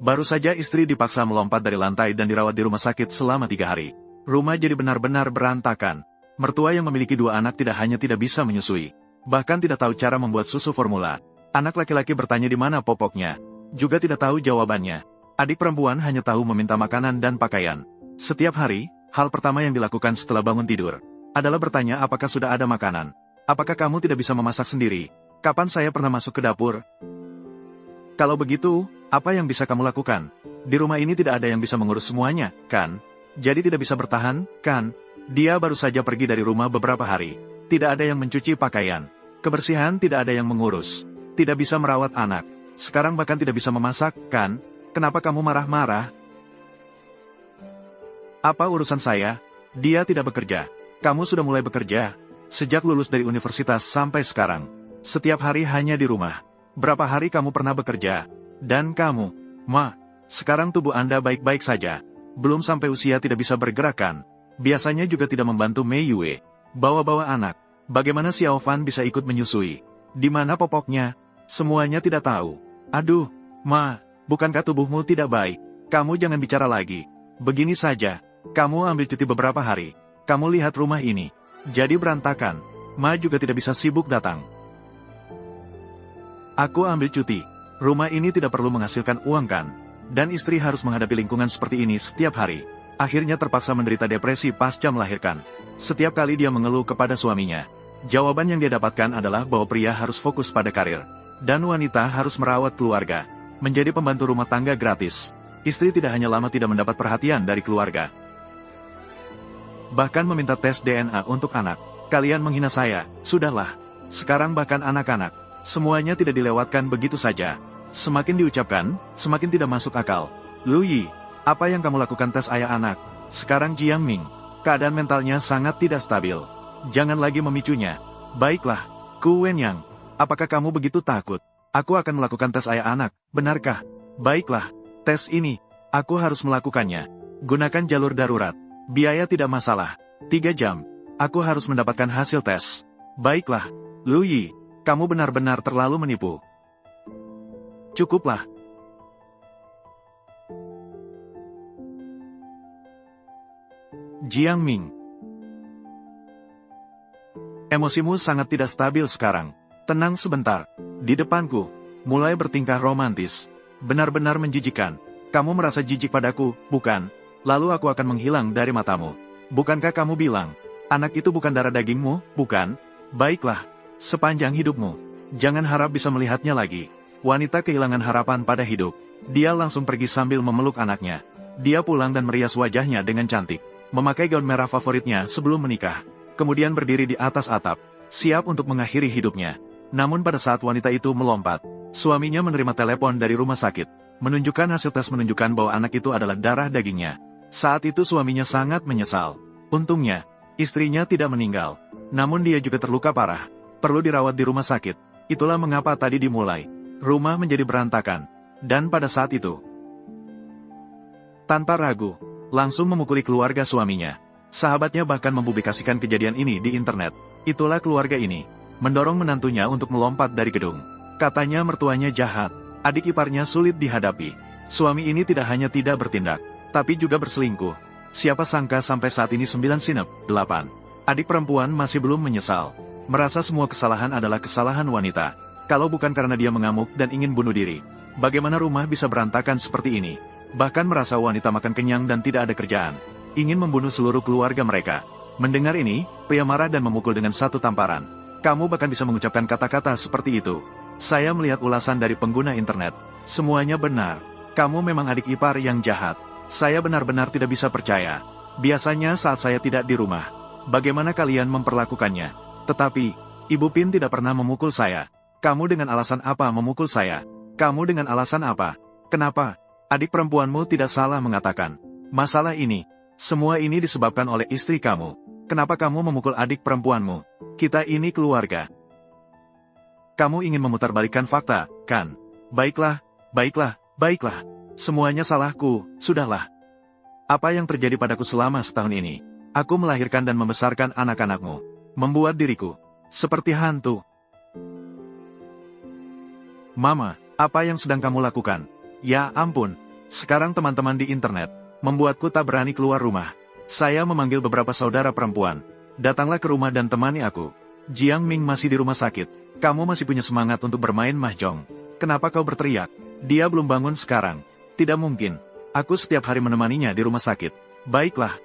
Baru saja istri dipaksa melompat dari lantai dan dirawat di rumah sakit selama 3 hari. Rumah jadi benar-benar berantakan. Mertua yang memiliki 2 anak tidak hanya tidak bisa menyusui, bahkan tidak tahu cara membuat susu formula. Anak laki-laki bertanya di mana popoknya, juga tidak tahu jawabannya. Adik perempuan hanya tahu meminta makanan dan pakaian. Setiap hari, hal pertama yang dilakukan setelah bangun tidur adalah bertanya apakah sudah ada makanan. Apakah kamu tidak bisa memasak sendiri? Kapan saya pernah masuk ke dapur? Kalau begitu, apa yang bisa kamu lakukan? Di rumah ini tidak ada yang bisa mengurus semuanya, kan? Jadi tidak bisa bertahan, kan? Dia baru saja pergi dari rumah beberapa hari. Tidak ada yang mencuci pakaian. Kebersihan tidak ada yang mengurus. Tidak bisa merawat anak. Sekarang bahkan tidak bisa memasak, kan? Kenapa kamu marah-marah? Apa urusan saya? Dia tidak bekerja. Kamu sudah mulai bekerja. Sejak lulus dari universitas sampai sekarang. Setiap hari hanya di rumah. Berapa hari kamu pernah bekerja? Dan kamu, Ma, sekarang tubuh Anda baik-baik saja. Belum sampai usia tidak bisa bergerakan. Biasanya juga tidak membantu Mei Yue. Bawa-bawa anak. Bagaimana Xiao Fan bisa ikut menyusui? Di mana popoknya? Semuanya tidak tahu. Aduh, Ma, bukankah tubuhmu tidak baik? Kamu jangan bicara lagi. Begini saja, kamu ambil cuti beberapa hari. Kamu lihat rumah ini. Jadi berantakan. Ma juga tidak bisa sibuk datang. Aku ambil cuti. Rumah ini tidak perlu menghasilkan uang kan? Dan istri harus menghadapi lingkungan seperti ini setiap hari. Akhirnya terpaksa menderita depresi pasca melahirkan. Setiap kali dia mengeluh kepada suaminya, jawaban yang dia dapatkan adalah bahwa pria harus fokus pada karir. Dan wanita harus merawat keluarga. Menjadi pembantu rumah tangga gratis. Istri tidak hanya lama tidak mendapat perhatian dari keluarga, bahkan meminta tes DNA untuk anak. Kalian menghina saya, sudahlah. Sekarang bahkan anak-anak. Semuanya tidak dilewatkan begitu saja. Semakin diucapkan, semakin tidak masuk akal. Lu Yi, apa yang kamu lakukan tes ayah anak? Sekarang Jiang Ming, keadaan mentalnya sangat tidak stabil. Jangan lagi memicunya. Baiklah, Ku Wenyang, apakah kamu begitu takut? Aku akan melakukan tes ayah anak, benarkah? Baiklah, tes ini, aku harus melakukannya. Gunakan jalur darurat. Biaya tidak masalah. 3 jam. Aku harus mendapatkan hasil tes. Baiklah, Lu Yi. Kamu benar-benar terlalu menipu. Cukuplah. Jiang Ming. Emosimu sangat tidak stabil sekarang. Tenang sebentar. Di depanku, mulai bertingkah romantis. Benar-benar menjijikan. Kamu merasa jijik padaku, bukan? Lalu aku akan menghilang dari matamu. Bukankah kamu bilang, anak itu bukan darah dagingmu, bukan? Baiklah. Sepanjang hidupmu, jangan harap bisa melihatnya lagi. Wanita kehilangan harapan pada hidup. Dia langsung pergi sambil memeluk anaknya. Dia pulang dan merias wajahnya dengan cantik. Memakai gaun merah favoritnya sebelum menikah. Kemudian berdiri di atas atap, siap untuk mengakhiri hidupnya. Namun pada saat wanita itu melompat, suaminya menerima telepon dari rumah sakit. Menunjukkan hasil tes menunjukkan bahwa anak itu adalah darah dagingnya. Saat itu suaminya sangat menyesal. Untungnya, istrinya tidak meninggal. Namun dia juga terluka parah. Perlu dirawat di rumah sakit. Itulah mengapa tadi dimulai. Rumah menjadi berantakan. Dan pada saat itu, tanpa ragu, langsung memukuli keluarga suaminya. Sahabatnya bahkan mempublikasikan kejadian ini di internet. Itulah keluarga ini. Mendorong menantunya untuk melompat dari gedung. Katanya mertuanya jahat. Adik iparnya sulit dihadapi. Suami ini tidak hanya tidak bertindak, tapi juga berselingkuh. Siapa sangka sampai saat ini 9 sinep, 8. Adik perempuan masih belum menyesal. Merasa semua kesalahan adalah kesalahan wanita. Kalau bukan karena dia mengamuk dan ingin bunuh diri, bagaimana rumah bisa berantakan seperti ini? Bahkan merasa wanita makan kenyang dan tidak ada kerjaan. Ingin membunuh seluruh keluarga mereka. Mendengar ini, pria marah dan memukul dengan satu tamparan. Kamu bahkan bisa mengucapkan kata-kata seperti itu. Saya melihat ulasan dari pengguna internet. Semuanya benar. Kamu memang adik ipar yang jahat. Saya benar-benar tidak bisa percaya. Biasanya saat saya tidak di rumah, bagaimana kalian memperlakukannya? Tetapi, Ibu Pin tidak pernah memukul saya. Kamu dengan alasan apa memukul saya? Kamu dengan alasan apa? Kenapa? Adik perempuanmu tidak salah mengatakan. Masalah ini, semua ini disebabkan oleh istri kamu. Kenapa kamu memukul adik perempuanmu? Kita ini keluarga. Kamu ingin memutarbalikkan fakta, kan? Baiklah, baiklah, baiklah. Semuanya salahku, sudahlah. Apa yang terjadi padaku selama setahun ini? Aku melahirkan dan membesarkan anak-anakmu. Membuat diriku seperti hantu. Mama, apa yang sedang kamu lakukan? Ya ampun, Sekarang teman-teman di internet membuatku tak berani keluar rumah. Saya memanggil beberapa saudara perempuan. Datanglah ke rumah dan temani aku. Jiang Ming masih di rumah sakit. Kamu masih punya semangat untuk bermain mahjong. Kenapa kau berteriak? Dia belum bangun sekarang. Tidak mungkin. Aku setiap hari menemaninya di rumah sakit. Baiklah.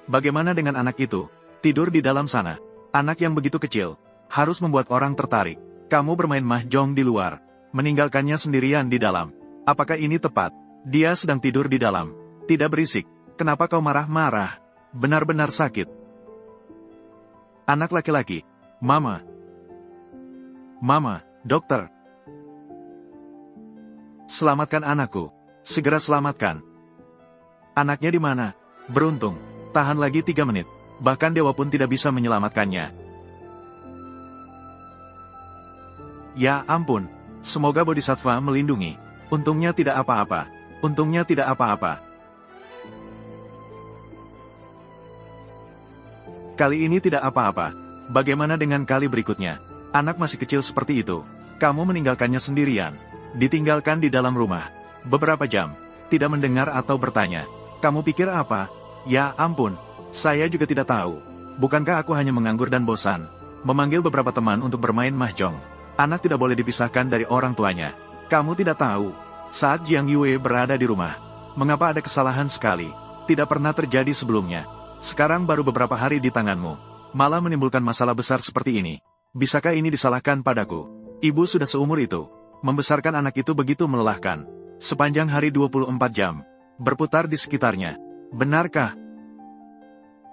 Bagaimana dengan anak itu? Tidur di dalam sana. Anak yang begitu kecil. Harus membuat orang tertarik. Kamu bermain mahjong di luar. Meninggalkannya sendirian di dalam. Apakah ini tepat? Dia sedang tidur di dalam. Tidak berisik. Kenapa kau marah-marah? Benar-benar sakit. Anak laki-laki. Mama. Mama, dokter. Selamatkan anakku. Segera selamatkan. Anaknya di mana? Beruntung. Tahan lagi 3 menit. Bahkan dewa pun tidak bisa menyelamatkannya. Ya ampun. Semoga Bodhisattva melindungi. Untungnya tidak apa-apa. Untungnya tidak apa-apa. Kali ini tidak apa-apa. Bagaimana dengan kali berikutnya? Anak masih kecil seperti itu. Kamu meninggalkannya sendirian. Ditinggalkan di dalam rumah. Beberapa jam. Tidak mendengar atau bertanya. Kamu pikir apa? Ya ampun. Saya juga tidak tahu. Bukankah aku hanya menganggur dan bosan? Memanggil beberapa teman untuk bermain mahjong. Anak tidak boleh dipisahkan dari orang tuanya. Kamu tidak tahu. Saat Jiang Yue berada di rumah. Mengapa ada kesalahan sekali? Tidak pernah terjadi sebelumnya. Sekarang baru beberapa hari di tanganmu. Malah menimbulkan masalah besar seperti ini. Bisakah ini disalahkan padaku? Ibu sudah seumur itu. Membesarkan anak itu begitu melelahkan. Sepanjang hari 24 jam. Berputar di sekitarnya. Benarkah?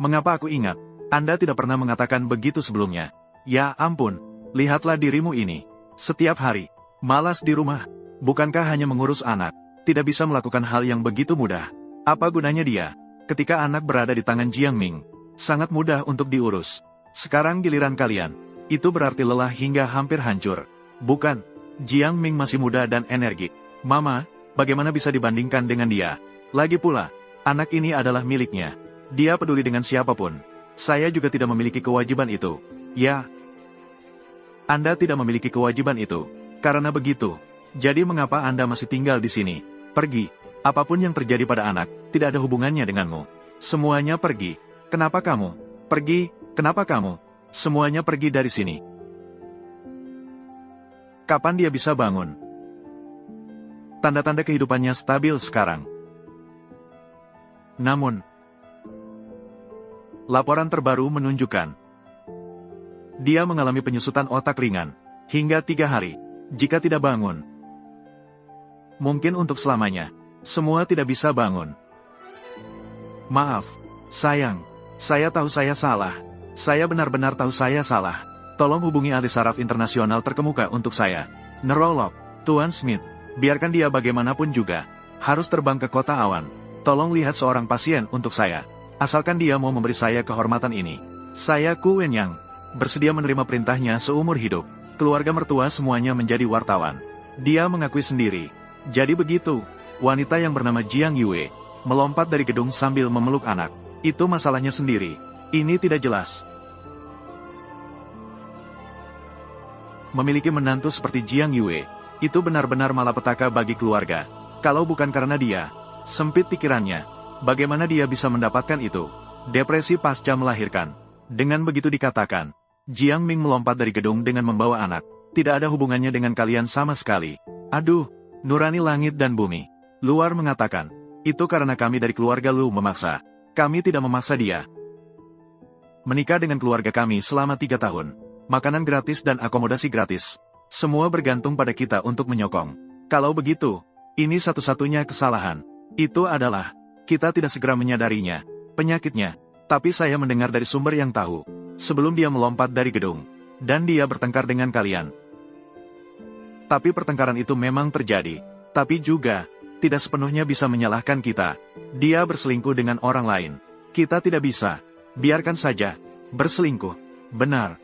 Mengapa aku ingat? Anda tidak pernah mengatakan begitu sebelumnya. Ya ampun. Lihatlah dirimu ini. Setiap hari. Malas di rumah. Bukankah hanya mengurus anak? Tidak bisa melakukan hal yang begitu mudah. Apa gunanya dia? Ketika anak berada di tangan Jiang Ming, sangat mudah untuk diurus. Sekarang giliran kalian. Itu berarti lelah hingga hampir hancur. Bukan, Jiang Ming masih muda dan energik. Mama, bagaimana bisa dibandingkan dengan dia? Lagi pula, anak ini adalah miliknya. Dia peduli dengan siapapun. Saya juga tidak memiliki kewajiban itu. Ya, Anda tidak memiliki kewajiban itu. Karena begitu, jadi mengapa Anda masih tinggal di sini? Pergi. Apapun yang terjadi pada anak, tidak ada hubungannya denganmu. Semuanya pergi. Kenapa kamu? Pergi, kenapa kamu? Semuanya pergi dari sini. Kapan dia bisa bangun? Tanda-tanda kehidupannya stabil sekarang. Namun, laporan terbaru menunjukkan dia mengalami penyusutan otak ringan, hingga 3 hari, jika tidak bangun. Mungkin untuk selamanya. Semua tidak bisa bangun. Maaf, sayang. Saya tahu saya salah. Saya benar-benar tahu saya salah. Tolong hubungi ahli saraf internasional terkemuka untuk saya. Neurolog, Tuan Smith. Biarkan dia bagaimanapun juga. Harus terbang ke kota awan. Tolong lihat seorang pasien untuk saya. Asalkan dia mau memberi saya kehormatan ini. Saya Ku Wenyang. Bersedia menerima perintahnya seumur hidup. Keluarga mertua semuanya menjadi wartawan. Dia mengakui sendiri. Jadi begitu. Wanita yang bernama Jiang Yue melompat dari gedung sambil memeluk anak. Itu masalahnya sendiri. Ini tidak jelas. Memiliki menantu seperti Jiang Yue, itu benar-benar malapetaka bagi keluarga. Kalau bukan karena dia, sempit pikirannya, bagaimana dia bisa mendapatkan itu? Depresi pasca melahirkan. Dengan begitu dikatakan, Jiang Ming melompat dari gedung dengan membawa anak. Tidak ada hubungannya dengan kalian sama sekali. Aduh, nurani langit dan bumi. Luar mengatakan, itu karena kami dari keluarga Lu memaksa. Kami tidak memaksa dia. Menikah dengan keluarga kami selama 3 tahun. Makanan gratis dan akomodasi gratis. Semua bergantung pada kita untuk menyokong. Kalau begitu, ini satu-satunya kesalahan. Itu adalah, kita tidak segera menyadarinya, penyakitnya. Tapi saya mendengar dari sumber yang tahu. Sebelum dia melompat dari gedung. Dan dia bertengkar dengan kalian. Tapi pertengkaran itu memang terjadi. Tapi juga, tidak sepenuhnya bisa menyalahkan kita. Dia berselingkuh dengan orang lain. Kita tidak bisa. Biarkan saja. Berselingkuh. Benar.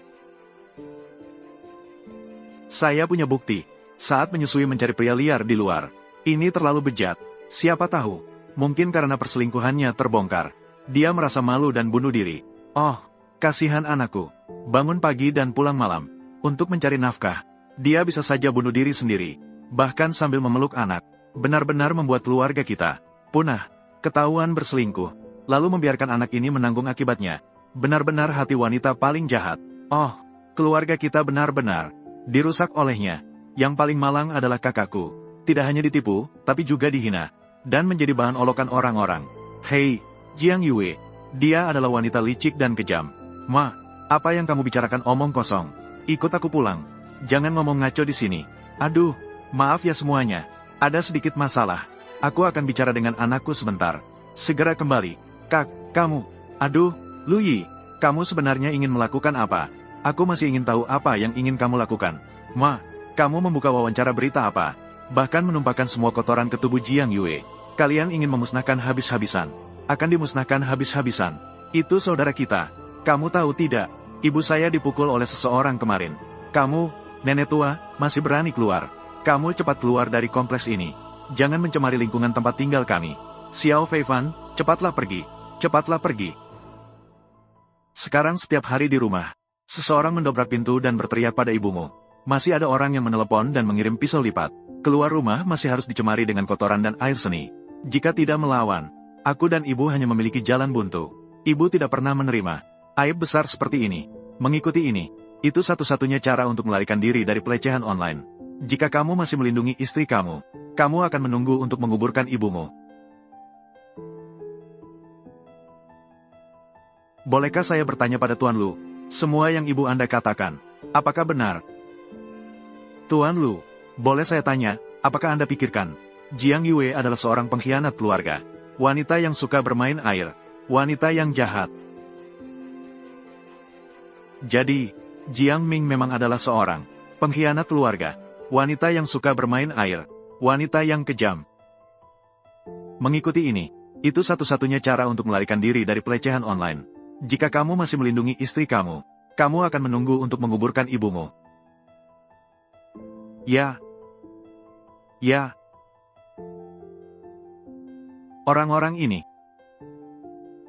Saya punya bukti. Saat menyusui mencari pria liar di luar. Ini terlalu bejat. Siapa tahu. Mungkin karena perselingkuhannya terbongkar. Dia merasa malu dan bunuh diri. Oh, kasihan anakku. Bangun pagi dan pulang malam. Untuk mencari nafkah. Dia bisa saja bunuh diri sendiri. Bahkan sambil memeluk anak. benar-benar membuat keluarga kita punah, ketahuan berselingkuh, lalu membiarkan anak ini menanggung akibatnya. Benar-benar hati wanita paling jahat. Oh, keluarga kita benar-benar dirusak olehnya. Yang paling malang adalah kakakku. Tidak hanya ditipu, tapi juga dihina, dan menjadi bahan olokan orang-orang. Hei, Jiang Yue, dia adalah wanita licik dan kejam. Ma, apa yang kamu bicarakan omong kosong? Ikut aku pulang. Jangan ngomong ngaco di sini. Aduh, maaf ya semuanya. Ada sedikit masalah. Aku akan bicara dengan anakku sebentar. Segera kembali. Kak, kamu. Aduh, Lu Yi, kamu sebenarnya ingin melakukan apa? Aku masih ingin tahu apa yang ingin kamu lakukan. Ma, kamu membuka wawancara berita apa? Bahkan menumpahkan semua kotoran ke tubuh Jiang Yue. Kalian ingin memusnahkan habis-habisan. Akan dimusnahkan habis-habisan. Itu saudara kita. Kamu tahu tidak? Ibu saya dipukul oleh seseorang kemarin. Kamu, nenek tua, masih berani keluar. Kamu cepat keluar dari kompleks ini. Jangan mencemari lingkungan tempat tinggal kami. Xiao Feifan, cepatlah pergi. Cepatlah pergi. Sekarang setiap hari di rumah, seseorang mendobrak pintu dan berteriak pada ibumu. Masih ada orang yang menelepon dan mengirim pisau lipat. Keluar rumah masih harus dicemari dengan kotoran dan air seni. Jika tidak melawan, aku dan ibu hanya memiliki jalan buntu. Ibu tidak pernah menerima aib besar seperti ini. Mengikuti ini, itu satu-satunya cara untuk melarikan diri dari pelecehan online. Jika kamu masih melindungi istri kamu, kamu akan menunggu untuk menguburkan ibumu. Bolehkah saya bertanya pada Tuan Lu, semua yang ibu Anda katakan, apakah benar? Tuan Lu, boleh saya tanya, apakah Anda pikirkan, Jiang Yue adalah seorang pengkhianat keluarga, wanita yang suka bermain air, wanita yang jahat? Jadi, Jiang Ming memang adalah seorang pengkhianat keluarga, wanita yang suka bermain air, wanita yang kejam. Mengikuti ini, itu satu-satunya cara untuk melarikan diri dari pelecehan online. Jika kamu masih melindungi istri kamu, kamu akan menunggu untuk menguburkan ibumu. Ya. Ya. Orang-orang ini.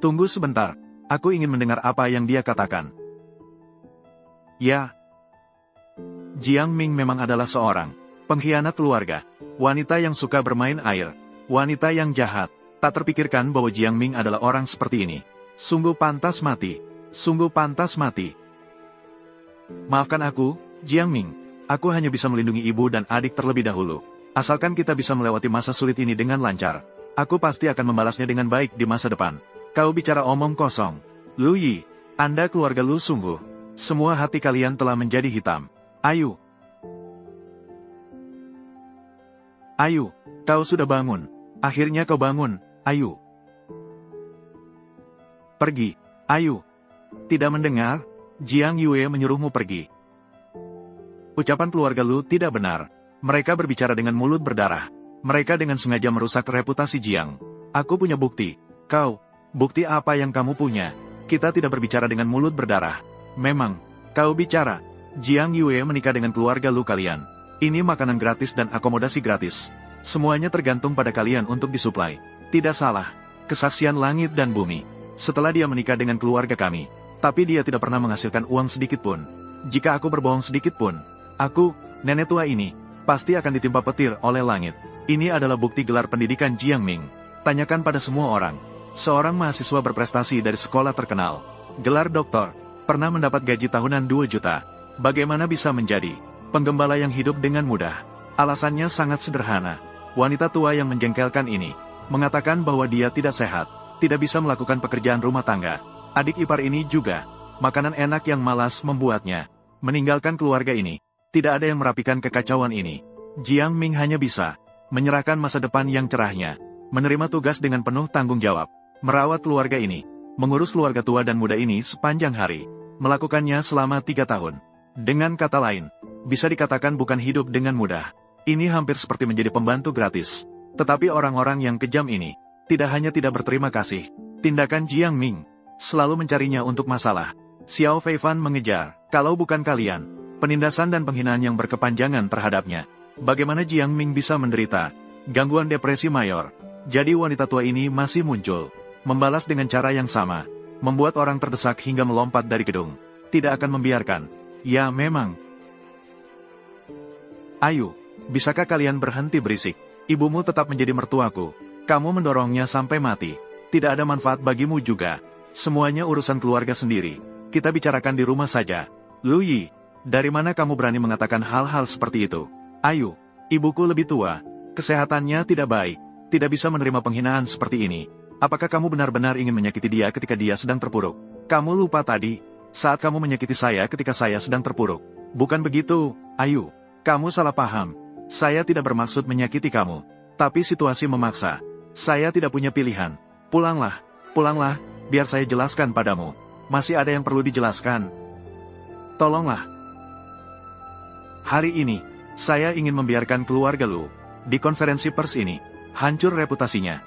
Tunggu sebentar, aku ingin mendengar apa yang dia katakan. Ya. Jiang Ming memang adalah seorang pengkhianat keluarga, wanita yang suka bermain air, wanita yang jahat. Tak terpikirkan bahwa Jiang Ming adalah orang seperti ini. Sungguh pantas mati. Sungguh pantas mati. Maafkan aku, Jiang Ming. Aku hanya bisa melindungi ibu dan adik terlebih dahulu. Asalkan kita bisa melewati masa sulit ini dengan lancar, aku pasti akan membalasnya dengan baik di masa depan. Kau bicara omong kosong. Lu Yi, Anda keluarga Lu sungguh. Semua hati kalian telah menjadi hitam. Ayo. Ayo, kau sudah bangun. Akhirnya kau bangun, ayo. Pergi, ayo. Tidak mendengar? Jiang Yue menyuruhmu pergi. Ucapan keluarga Lu tidak benar. Mereka berbicara dengan mulut berdarah. Mereka dengan sengaja merusak reputasi Jiang. Aku punya bukti. Kau, bukti apa yang kamu punya? Kita tidak berbicara dengan mulut berdarah. Memang, kau bicara. Jiang Yue menikah dengan keluarga Lu kalian. Ini makanan gratis dan akomodasi gratis. Semuanya tergantung pada kalian untuk disuplai. Tidak salah. Kesaksian langit dan bumi. Setelah dia menikah dengan keluarga kami, tapi dia tidak pernah menghasilkan uang sedikit pun. Jika aku berbohong sedikit pun, aku, nenek tua ini, pasti akan ditimpa petir oleh langit. Ini adalah bukti gelar pendidikan Jiang Ming. Tanyakan pada semua orang. Seorang mahasiswa berprestasi dari sekolah terkenal, gelar doktor, pernah mendapat gaji tahunan 2 juta. Bagaimana bisa menjadi penggembala yang hidup dengan mudah? Alasannya sangat sederhana. Wanita tua yang menjengkelkan ini mengatakan bahwa dia tidak sehat, tidak bisa melakukan pekerjaan rumah tangga. Adik ipar ini juga, makanan enak yang malas membuatnya meninggalkan keluarga ini. Tidak ada yang merapikan kekacauan ini. Jiang Ming hanya bisa menyerahkan masa depan yang cerahnya, menerima tugas dengan penuh tanggung jawab, merawat keluarga ini, mengurus keluarga tua dan muda ini sepanjang hari, melakukannya selama 3 tahun. Dengan kata lain, bisa dikatakan bukan hidup dengan mudah. Ini hampir seperti menjadi pembantu gratis. Tetapi orang-orang yang kejam ini tidak hanya tidak berterima kasih. Tindakan Jiang Ming selalu mencarinya untuk masalah. Xiao Feifan mengejar, kalau bukan kalian, penindasan dan penghinaan yang berkepanjangan terhadapnya. Bagaimana Jiang Ming bisa menderita gangguan depresi mayor? Jadi wanita tua ini masih muncul, membalas dengan cara yang sama, membuat orang terdesak hingga melompat dari gedung. Tidak akan membiarkan. Ya memang. Ayo, bisakah kalian berhenti berisik? Ibumu tetap menjadi mertuaku. Kamu mendorongnya sampai mati. Tidak ada manfaat bagimu juga. Semuanya urusan keluarga sendiri. Kita bicarakan di rumah saja. Lu Yi, dari mana kamu berani mengatakan hal-hal seperti itu? Ayu, ibuku lebih tua. Kesehatannya tidak baik. Tidak bisa menerima penghinaan seperti ini. Apakah kamu benar-benar ingin menyakiti dia ketika dia sedang terpuruk? Kamu lupa tadi, saat kamu menyakiti saya ketika saya sedang terpuruk. Bukan begitu, Ayu. Kamu salah paham. Saya tidak bermaksud menyakiti kamu. Tapi situasi memaksa. Saya tidak punya pilihan. Pulanglah, biar saya jelaskan padamu. Masih ada yang perlu dijelaskan. Tolonglah. Hari ini, saya ingin membiarkan keluarga Lu. Di konferensi pers ini, hancur reputasinya.